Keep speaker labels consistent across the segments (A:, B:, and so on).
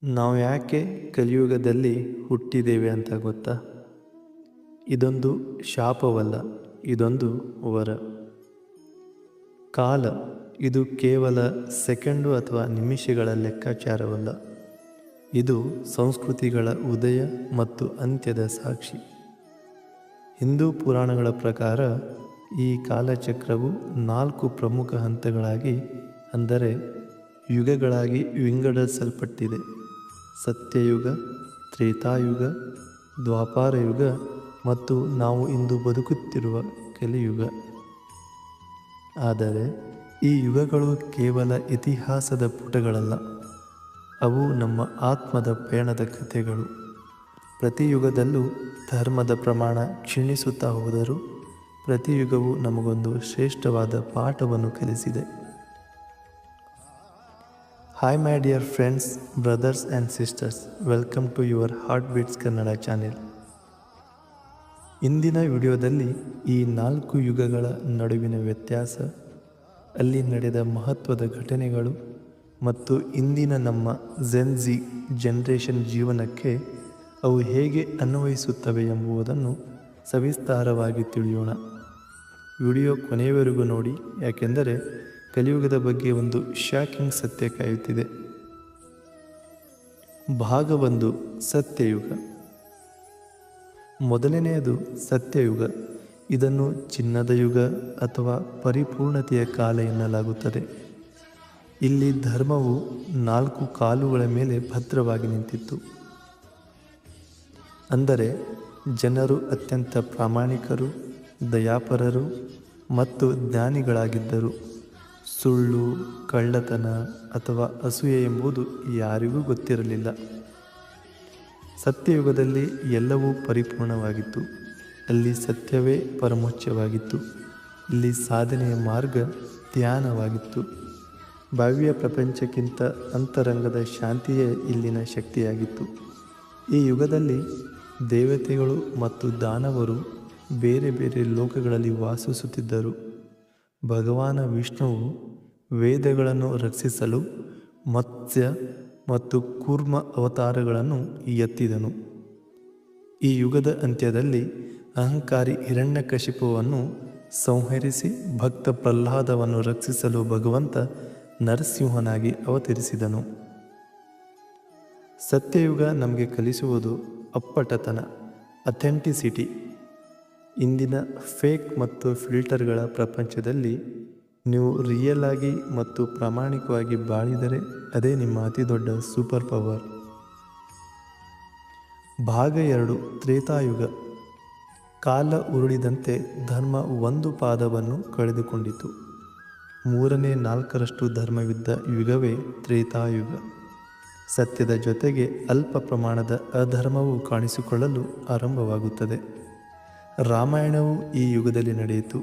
A: ನಾವು ಯಾಕೆ ಕಲಿಯುಗದಲ್ಲಿ ಹುಟ್ಟಿದ್ದೇವೆ ಅಂತ ಗೊತ್ತಾ? ಇದೊಂದು ಶಾಪವಲ್ಲ, ಇದೊಂದು ವರ. ಕಾಲ ಇದು ಕೇವಲ ಸೆಕೆಂಡು ಅಥವಾ ನಿಮಿಷಗಳ ಲೆಕ್ಕಾಚಾರವಲ್ಲ. ಇದು ಸಂಸ್ಕೃತಿಗಳ ಉದಯ ಮತ್ತು ಅಂತ್ಯದ ಸಾಕ್ಷಿ. ಹಿಂದೂ ಪುರಾಣಗಳ ಪ್ರಕಾರ ಈ ಕಾಲಚಕ್ರವು 4 ಪ್ರಮುಖ ಹಂತಗಳಾಗಿ, ಅಂದರೆ ಯುಗಗಳಾಗಿ ವಿಂಗಡಿಸಲ್ಪಟ್ಟಿದೆ. ಸತ್ಯಯುಗ, ತ್ರೇತಾಯುಗ, ದ್ವಾಪಾರಯುಗ ಮತ್ತು ನಾವು ಇಂದು ಬದುಕುತ್ತಿರುವ ಕಲಿಯುಗ. ಆದರೆ ಈ ಯುಗಗಳು ಕೇವಲ ಇತಿಹಾಸದ ಪುಟಗಳಲ್ಲ, ಅವು ನಮ್ಮ ಆತ್ಮದ ಪಯಣದ ಕಥೆಗಳು. ಪ್ರತಿ ಯುಗದಲ್ಲೂ ಧರ್ಮದ ಪ್ರಮಾಣ ಕ್ಷೀಣಿಸುತ್ತಾ ಹೋದರೂ ಪ್ರತಿ ಯುಗವು ನಮಗೊಂದು ಶ್ರೇಷ್ಠವಾದ ಪಾಠವನ್ನು ಕಲಿಸಿದೆ. Hi my dear friends, brothers and sisters, welcome to your Heartbeats Kannada channel. ಇಂದಿನ ವಿಡಿಯೋದಲ್ಲಿ ಈ 4 ಯುಗಗಳ ನಡುವಿನ ವ್ಯತ್ಯಾಸ, ಅಲ್ಲಿ ನಡೆದ ಮಹತ್ವದ ಘಟನೆಗಳು ಮತ್ತು ಇಂದಿನ ನಮ್ಮ ಜೆನ್-ಝಿ ಜನರೇಷನ್ ಜೀವನಕ್ಕೆ ಅವು ಹೇಗೆ ಅನ್ವಯಿಸುತ್ತವೆ ಎಂಬುದನ್ನು ಸವಿಸ್ತಾರವಾಗಿ ತಿಳಿಯೋಣ. ವಿಡಿಯೋ ಕೊನೆಯವರೆಗೂ ನೋಡಿ, ಯಾಕೆಂದರೆ ಕಲಿಯುಗದ ಬಗ್ಗೆ ಒಂದು ಶಾಕಿಂಗ್ ಸತ್ಯ ಕಾಯುತ್ತಿದೆ. ಭಾಗ 1, ಸತ್ಯಯುಗ. ಮೊದಲನೆಯದು ಸತ್ಯಯುಗ. ಇದನ್ನು ಚಿನ್ನದ ಯುಗ ಅಥವಾ ಪರಿಪೂರ್ಣತೆಯ ಕಾಲ ಎನ್ನಲಾಗುತ್ತದೆ. ಇಲ್ಲಿ ಧರ್ಮವು 4 ಕಾಲುಗಳ ಮೇಲೆ ಭದ್ರವಾಗಿ ನಿಂತಿತ್ತು. ಅಂದರೆ ಜನರು ಅತ್ಯಂತ ಪ್ರಾಮಾಣಿಕರು, ದಯಾಪರರು ಮತ್ತು ಜ್ಞಾನಿಗಳಾಗಿದ್ದರು. ಸುಳ್ಳು, ಕಳ್ಳತನ ಅಥವಾ ಅಸೂಯೆ ಎಂಬುದು ಯಾರಿಗೂ ಗೊತ್ತಿರಲಿಲ್ಲ. ಸತ್ಯಯುಗದಲ್ಲಿ ಎಲ್ಲವೂ ಪರಿಪೂರ್ಣವಾಗಿತ್ತು. ಅಲ್ಲಿ ಸತ್ಯವೇ ಪರಮೋಚ್ಚವಾಗಿತ್ತು. ಇಲ್ಲಿ ಸಾಧನೆಯ ಮಾರ್ಗ ಧ್ಯಾನವಾಗಿತ್ತು. ಬಾಹ್ಯ ಪ್ರಪಂಚಕ್ಕಿಂತ ಅಂತರಂಗದ ಶಾಂತಿಯೇ ಇಲ್ಲಿನ ಶಕ್ತಿಯಾಗಿತ್ತು. ಈ ಯುಗದಲ್ಲಿ ದೇವತೆಗಳು ಮತ್ತು ದಾನವರು ಬೇರೆ ಬೇರೆ ಲೋಕಗಳಲ್ಲಿ ವಾಸಿಸುತ್ತಿದ್ದರು. ಭಗವಾನ ವಿಷ್ಣುವು ವೇದಗಳನ್ನು ರಕ್ಷಿಸಲು ಮತ್ಸ್ಯ ಮತ್ತು ಕೂರ್ಮ ಅವತಾರಗಳನ್ನು ಎತ್ತಿದನು. ಈ ಯುಗದ ಅಂತ್ಯದಲ್ಲಿ ಅಹಂಕಾರಿ ಹಿರಣ್ಯಕಶಿಪುವನ್ನು ಸಂಹರಿಸಿ ಭಕ್ತ ಪ್ರಹ್ಲಾದವನ್ನು ರಕ್ಷಿಸಲು ಭಗವಂತ ನರಸಿಂಹನಾಗಿ ಅವತರಿಸಿದನು. ಸತ್ಯಯುಗ ನಮಗೆ ಕಲಿಸುವುದು ಅಪ್ಪಟತನ, ಅಥೆಂಟಿಸಿಟಿ. ಇಂದಿನ ಫೇಕ್ ಮತ್ತು ಫಿಲ್ಟರ್ಗಳ ಪ್ರಪಂಚದಲ್ಲಿ ನೀವು ರಿಯಲ್ ಆಗಿ ಮತ್ತು ಪ್ರಾಮಾಣಿಕವಾಗಿ ಬಾಳಿದರೆ ಅದೇ ನಿಮ್ಮ ಅತಿ ದೊಡ್ಡ ಸೂಪರ್ ಪವರ್. ಭಾಗ 2, ತ್ರೇತಾಯುಗ. ಕಾಲ ಉರುಳಿದಂತೆ ಧರ್ಮ ಒಂದು ಪಾದವನ್ನು ಕಳೆದುಕೊಂಡಿತು. 3/4 ಧರ್ಮವಿದ್ದ ಯುಗವೇ ತ್ರೇತಾಯುಗ. ಸತ್ಯದ ಜೊತೆಗೆ ಅಲ್ಪ ಪ್ರಮಾಣದ ಅಧರ್ಮವು ಕಾಣಿಸಿಕೊಳ್ಳಲು ಆರಂಭವಾಗುತ್ತದೆ. ರಾಮಾಯಣವು ಈ ಯುಗದಲ್ಲಿ ನಡೆಯಿತು.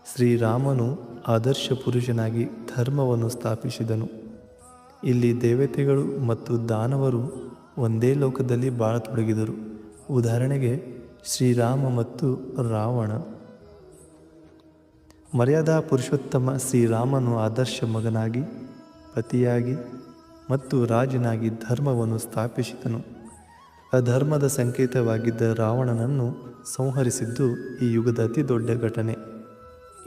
A: ಶ್ರೀರಾಮನು ಆದರ್ಶ ಪುರುಷನಾಗಿ ಧರ್ಮವನ್ನು ಸ್ಥಾಪಿಸಿದನು. ಇಲ್ಲಿ ದೇವತೆಗಳು ಮತ್ತು ದಾನವರು ಒಂದೇ ಲೋಕದಲ್ಲಿ ಬಾಳತೊಡಗಿದರು. ಉದಾಹರಣೆಗೆ ಶ್ರೀರಾಮ ಮತ್ತು ರಾವಣ. ಮರ್ಯಾದಾ ಪುರುಷೋತ್ತಮ ಶ್ರೀರಾಮನು ಆದರ್ಶ ಮಗನಾಗಿ, ಪತಿಯಾಗಿ ಮತ್ತು ರಾಜನಾಗಿ ಧರ್ಮವನ್ನು ಸ್ಥಾಪಿಸಿದನು. ಅಧರ್ಮದ ಸಂಕೇತವಾಗಿದ್ದ ರಾವಣನನ್ನು ಸಂಹರಿಸಿದ್ದು ಈ ಯುಗದ ಅತಿ ದೊಡ್ಡ ಘಟನೆ.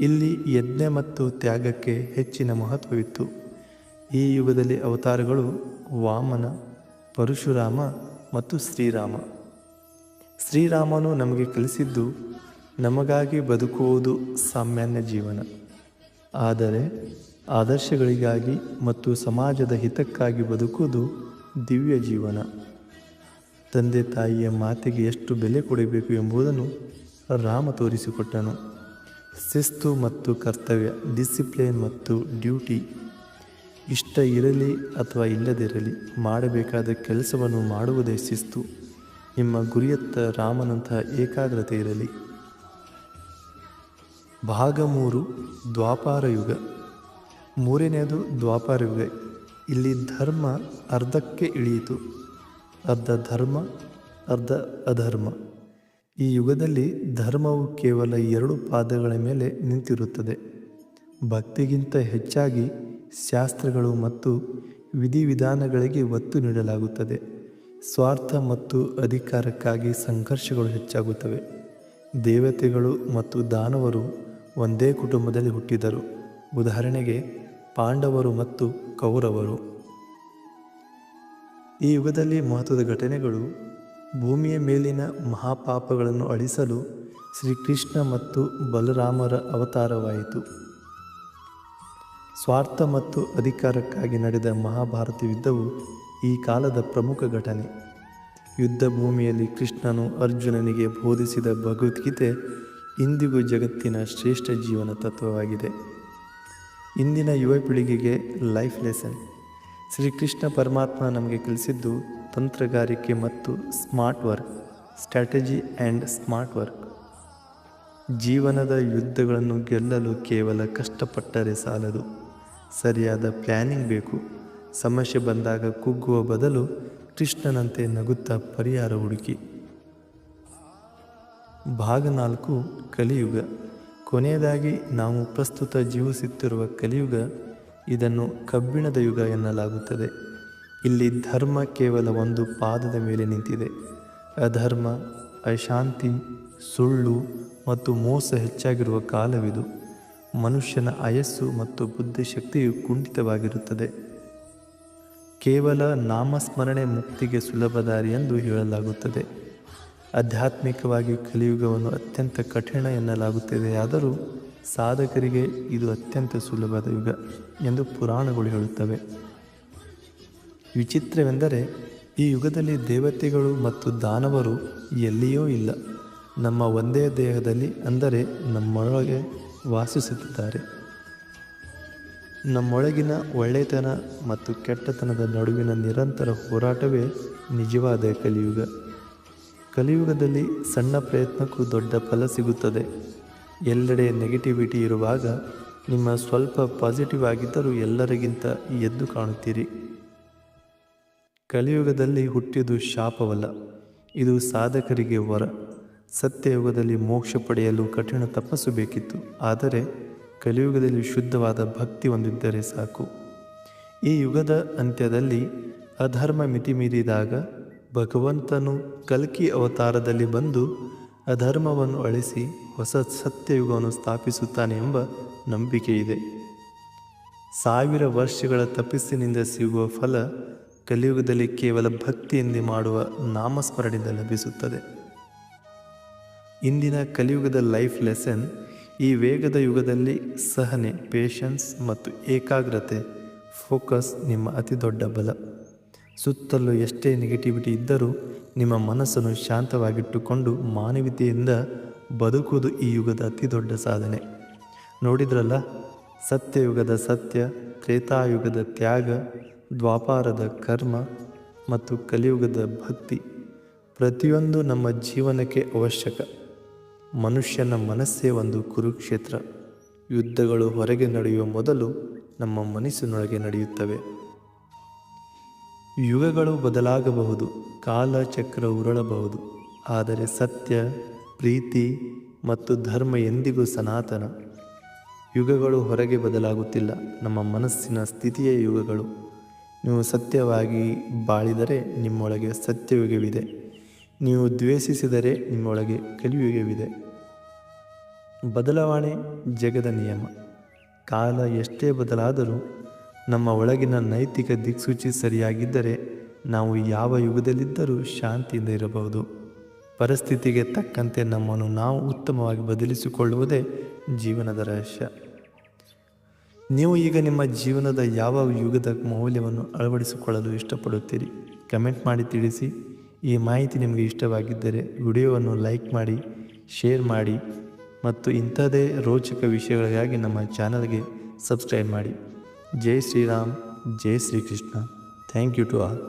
A: ಇಲ್ಲಿ ಯಜ್ಞ ಮತ್ತು ತ್ಯಾಗಕ್ಕೆ ಹೆಚ್ಚಿನ ಮಹತ್ವವಿತ್ತು. ಈ ಯುಗದಲ್ಲಿ ಅವತಾರಗಳು ವಾಮನ, ಪರಶುರಾಮ ಮತ್ತು ಶ್ರೀರಾಮ. ಶ್ರೀರಾಮನು ನಮಗೆ ಕಲಿಸಿದ್ದು ನಮಗಾಗಿ ಬದುಕುವುದು ಸಾಮಾನ್ಯ ಜೀವನ, ಆದರೆ ಆದರ್ಶಗಳಿಗಾಗಿ ಮತ್ತು ಸಮಾಜದ ಹಿತಕ್ಕಾಗಿ ಬದುಕುವುದು ದಿವ್ಯ ಜೀವನ. ತಂದೆ ತಾಯಿಯ ಮಾತಿಗೆ ಎಷ್ಟು ಬೆಲೆ ಕೊಡಬೇಕು ಎಂಬುದನ್ನು ರಾಮ ತೋರಿಸಿಕೊಟ್ಟನು. ಶಿಸ್ತು ಮತ್ತು ಕರ್ತವ್ಯ, ಡಿಸಿಪ್ಲಿನ್ ಮತ್ತು ಡ್ಯೂಟಿ. ಇಷ್ಟ ಇರಲಿ ಅಥವಾ ಇಲ್ಲದಿರಲಿ, ಮಾಡಬೇಕಾದ ಕೆಲಸವನ್ನು ಮಾಡುವುದೇ ಶಿಸ್ತು. ನಿಮ್ಮ ಗುರಿಯತ್ತ ರಾಮನಂತಹ ಏಕಾಗ್ರತೆ ಇರಲಿ. ಭಾಗ 3, ದ್ವಾಪಾರಯುಗ. 3ನೇದು ದ್ವಾಪಾರಯುಗ. ಇಲ್ಲಿ ಧರ್ಮ ಅರ್ಧಕ್ಕೆ ಇಳಿಯಿತು. ಅರ್ಧ ಧರ್ಮ, ಅರ್ಧ ಅಧರ್ಮ. ಈ ಯುಗದಲ್ಲಿ ಧರ್ಮವು ಕೇವಲ 2 ಪಾದಗಳ ಮೇಲೆ ನಿಂತಿರುತ್ತದೆ. ಭಕ್ತಿಗಿಂತ ಹೆಚ್ಚಾಗಿ ಶಾಸ್ತ್ರಗಳು ಮತ್ತು ವಿಧಿವಿಧಾನಗಳಿಗೆ ಒತ್ತು ನೀಡಲಾಗುತ್ತದೆ. ಸ್ವಾರ್ಥ ಮತ್ತು ಅಧಿಕಾರಕ್ಕಾಗಿ ಸಂಘರ್ಷಗಳು ಹೆಚ್ಚಾಗುತ್ತವೆ. ದೇವತೆಗಳು ಮತ್ತು ದಾನವರು ಒಂದೇ ಕುಟುಂಬದಲ್ಲಿ ಹುಟ್ಟಿದರು. ಉದಾಹರಣೆಗೆ ಪಾಂಡವರು ಮತ್ತು ಕೌರವರು. ಈ ಯುಗದಲ್ಲಿ ಮಹತ್ವದ ಘಟನೆಗಳು: ಭೂಮಿಯ ಮೇಲಿನ ಮಹಾಪಾಪಗಳನ್ನು ಅಳಿಸಲು ಶ್ರೀಕೃಷ್ಣ ಮತ್ತು ಬಲರಾಮರ ಅವತಾರವಾಯಿತು. ಸ್ವಾರ್ಥ ಮತ್ತು ಅಧಿಕಾರಕ್ಕಾಗಿ ನಡೆದ ಮಹಾಭಾರತ ಯುದ್ಧವು ಈ ಕಾಲದ ಪ್ರಮುಖ ಘಟನೆ. ಯುದ್ಧ ಭೂಮಿಯಲ್ಲಿ ಕೃಷ್ಣನು ಅರ್ಜುನನಿಗೆ ಬೋಧಿಸಿದ ಭಗವದ್ಗೀತೆ ಇಂದಿಗೂ ಜಗತ್ತಿನ ಶ್ರೇಷ್ಠ ಜೀವನ ತತ್ವವಾಗಿದೆ. ಇಂದಿನ ಯುವ ಪೀಳಿಗೆಗೆ ಲೈಫ್ ಲೆಸನ್. ಶ್ರೀಕೃಷ್ಣ ಪರಮಾತ್ಮ ನಮಗೆ ಕಲಿಸಿದ್ದು ತಂತ್ರಗಾರಿಕೆ ಮತ್ತು smart work, strategy and smart work. ಜೀವನದ ಯುದ್ಧಗಳನ್ನು ಗೆಲ್ಲಲು ಕೇವಲ ಕಷ್ಟಪಟ್ಟರೆ ಸಾಲದು, ಸರಿಯಾದ ಪ್ಲ್ಯಾನಿಂಗ್ ಬೇಕು. ಸಮಸ್ಯೆ ಬಂದಾಗ ಕುಗ್ಗುವ ಬದಲು ಕೃಷ್ಣನಂತೆ ನಗುತ್ತಾ ಪರಿಹಾರ ಹುಡುಕಿ. ಭಾಗ 4: ಕಲಿಯುಗ. ಕೊನೆಯದಾಗಿ ನಾವು ಪ್ರಸ್ತುತ ಜೀವಿಸುತ್ತಿರುವ ಕಲಿಯುಗ. ಇದನ್ನು ಕಬ್ಬಿಣದ ಯುಗ ಎನ್ನಲಾಗುತ್ತದೆ. ಇಲ್ಲಿ ಧರ್ಮ ಕೇವಲ ಒಂದು ಪಾದದ ಮೇಲೆ ನಿಂತಿದೆ. ಅಧರ್ಮ, ಅಶಾಂತಿ, ಸುಳ್ಳು ಮತ್ತು ಮೋಸ ಹೆಚ್ಚಾಗಿರುವ ಕಾಲವಿದು. ಮನುಷ್ಯನ ಆಯಸ್ಸು ಮತ್ತು ಬುದ್ಧಿಶಕ್ತಿಯು ಕುಂಠಿತವಾಗಿರುತ್ತದೆ. ಕೇವಲ ನಾಮಸ್ಮರಣೆ ಮುಕ್ತಿಗೆ ಸುಲಭ ದಾರಿ ಎಂದು ಹೇಳಲಾಗುತ್ತದೆ. ಆಧ್ಯಾತ್ಮಿಕವಾಗಿ ಕಲಿಯುಗವನ್ನು ಅತ್ಯಂತ ಕಠಿಣ ಎನ್ನಲಾಗುತ್ತದೆಯಾದರೂ ಸಾಧಕರಿಗೆ ಇದು ಅತ್ಯಂತ ಸುಲಭದ ಯುಗ ಎಂದು ಪುರಾಣಗಳು ಹೇಳುತ್ತವೆ. ವಿಚಿತ್ರವೆಂದರೆ ಈ ಯುಗದಲ್ಲಿ ದೇವತೆಗಳು ಮತ್ತು ದಾನವರು ಎಲ್ಲಿಯೂ ಇಲ್ಲ. ನಮ್ಮ ಒಂದೇ ದೇಹದಲ್ಲಿ, ಅಂದರೆ ನಮ್ಮೊಳಗೆ ವಾಸಿಸುತ್ತಿದ್ದಾರೆ. ನಮ್ಮೊಳಗಿನ ಒಳ್ಳೆತನ ಮತ್ತು ಕೆಟ್ಟತನದ ನಡುವಿನ ನಿರಂತರ ಹೋರಾಟವೇ ನಿಜವಾದ ಕಲಿಯುಗ. ಕಲಿಯುಗದಲ್ಲಿ ಸಣ್ಣ ಪ್ರಯತ್ನಕ್ಕೂ ದೊಡ್ಡ ಫಲ ಸಿಗುತ್ತದೆ. ಎಲ್ಲೆಡೆ ನೆಗೆಟಿವಿಟಿ ಇರುವಾಗ ನಿಮ್ಮ ಸ್ವಲ್ಪ ಪಾಸಿಟಿವ್ ಆಗಿದ್ದರೂ ಎಲ್ಲರಿಗಿಂತ ಎದ್ದು ಕಾಣುತ್ತೀರಿ. ಕಲಿಯುಗದಲ್ಲಿ ಹುಟ್ಟಿದ್ದು ಶಾಪವಲ್ಲ, ಇದು ಸಾಧಕರಿಗೆ ವರ. ಸತ್ಯಯುಗದಲ್ಲಿ ಮೋಕ್ಷ ಪಡೆಯಲು ಕಠಿಣ ತಪಸ್ಸು ಬೇಕಿತ್ತು, ಆದರೆ ಕಲಿಯುಗದಲ್ಲಿ ಶುದ್ಧವಾದ ಭಕ್ತಿ ಹೊಂದಿದ್ದರೆ ಸಾಕು. ಈ ಯುಗದ ಅಂತ್ಯದಲ್ಲಿ ಅಧರ್ಮ ಮಿತಿಮೀರಿದಾಗ ಭಗವಂತನು ಕಲ್ಕಿ ಅವತಾರದಲ್ಲಿ ಬಂದು ಅಧರ್ಮವನ್ನು ಅಳಿಸಿ ಹೊಸ ಸತ್ಯಯುಗವನ್ನು ಸ್ಥಾಪಿಸುತ್ತಾನೆ ಎಂಬ ನಂಬಿಕೆ ಇದೆ. 1000 ವರ್ಷಗಳ ತಪಸ್ಸಿನಿಂದ ಸಿಗುವ ಫಲ ಕಲಿಯುಗದಲ್ಲಿ ಕೇವಲ ಭಕ್ತಿಯಿಂದ ಮಾಡುವ ನಾಮಸ್ಮರಣೆಯಿಂದ ಲಭಿಸುತ್ತದೆ. ಇಂದಿನ ಕಲಿಯುಗದ ಲೈಫ್ ಲೆಸನ್: ಈ ವೇಗದ ಯುಗದಲ್ಲಿ ಸಹನೆ, ಪೇಷನ್ಸ್ ಮತ್ತು ಏಕಾಗ್ರತೆ, ಫೋಕಸ್ ನಿಮ್ಮ ಅತಿ ದೊಡ್ಡ ಬಲ. ಸುತ್ತಲೂ ಎಷ್ಟೇ ನೆಗೆಟಿವಿಟಿ ಇದ್ದರೂ ನಿಮ್ಮ ಮನಸ್ಸನ್ನು ಶಾಂತವಾಗಿಟ್ಟುಕೊಂಡು ಮಾನವೀಯತೆಯಿಂದ ಬದುಕುವುದು ಈ ಯುಗದ ಅತಿ ದೊಡ್ಡ ಸಾಧನೆ. ನೋಡಿದ್ರಲ್ಲ, ಸತ್ಯಯುಗದ ಸತ್ಯ, ತ್ರೇತಾಯುಗದ ತ್ಯಾಗ, ದ್ವಾಪಾರದ ಕರ್ಮ ಮತ್ತು ಕಲಿಯುಗದ ಭಕ್ತಿ. ಪ್ರತಿಯೊಂದು ನಮ್ಮ ಜೀವನಕ್ಕೆ ಅವಶ್ಯಕ. ಮನುಷ್ಯನ ಮನಸ್ಸೇ ಒಂದು ಕುರುಕ್ಷೇತ್ರ. ಯುದ್ಧಗಳು ಹೊರಗೆ ನಡೆಯುವ ಮೊದಲು ನಮ್ಮ ಮನಸ್ಸಿನೊಳಗೆ ನಡೆಯುತ್ತವೆ. ಯುಗಗಳು ಬದಲಾಗಬಹುದು, ಕಾಲಚಕ್ರ ಉರುಳಬಹುದು, ಆದರೆ ಸತ್ಯ, ಪ್ರೀತಿ ಮತ್ತು ಧರ್ಮ ಎಂದಿಗೂ ಸನಾತನ. ಯುಗಗಳು ಹೊರಗೆ ಬದಲಾಗುತ್ತಿಲ್ಲ, ನಮ್ಮ ಮನಸ್ಸಿನ ಸ್ಥಿತಿಯೇ ಯುಗಗಳು. ನೀವು ಸತ್ಯವಾಗಿ ಬಾಳಿದರೆ ನಿಮ್ಮೊಳಗೆ ಸತ್ಯಯುಗವಿದೆ. ನೀವು ದ್ವೇಷಿಸಿದರೆ ನಿಮ್ಮೊಳಗೆ ಕಲಿಯುಗವಿದೆ. ಬದಲಾವಣೆ ಜಗದ ನಿಯಮ. ಕಾಲ ಎಷ್ಟೇ ಬದಲಾದರೂ ನಮ್ಮ ಒಳಗಿನ ನೈತಿಕ ದಿಕ್ಸೂಚಿ ಸರಿಯಾಗಿದ್ದರೆ ನಾವು ಯಾವ ಯುಗದಲ್ಲಿದ್ದರೂ ಶಾಂತಿಯಿಂದ ಇರಬಹುದು. ಪರಿಸ್ಥಿತಿಗೆ ತಕ್ಕಂತೆ ನಮ್ಮನ್ನು ನಾವು ಉತ್ತಮವಾಗಿ ಬದಲಿಸಿಕೊಳ್ಳುವುದೇ ಜೀವನದ ರಹಸ್ಯ. ನೀವು ಈಗ ನಿಮ್ಮ ಜೀವನದ ಯಾವ ಯುಗದ ಮೌಲ್ಯವನ್ನು ಅಳವಡಿಸಿಕೊಳ್ಳಲು ಇಷ್ಟಪಡುತ್ತೀರಿ? ಕಮೆಂಟ್ ಮಾಡಿ ತಿಳಿಸಿ. ಈ ಮಾಹಿತಿ ನಿಮಗೆ ಇಷ್ಟವಾಗಿದ್ದರೆ ವಿಡಿಯೋವನ್ನು ಲೈಕ್ ಮಾಡಿ, ಶೇರ್ ಮಾಡಿ ಮತ್ತು ಇಂಥದೇ ರೋಚಕ ವಿಷಯಗಳಿಗಾಗಿ ನಮ್ಮ ಚಾನಲ್ಗೆ ಸಬ್ಸ್ಕ್ರೈಬ್ ಮಾಡಿ. ಜೈ ಶ್ರೀರಾಮ್, ಜೈ Shri Krishna. Thank you to all.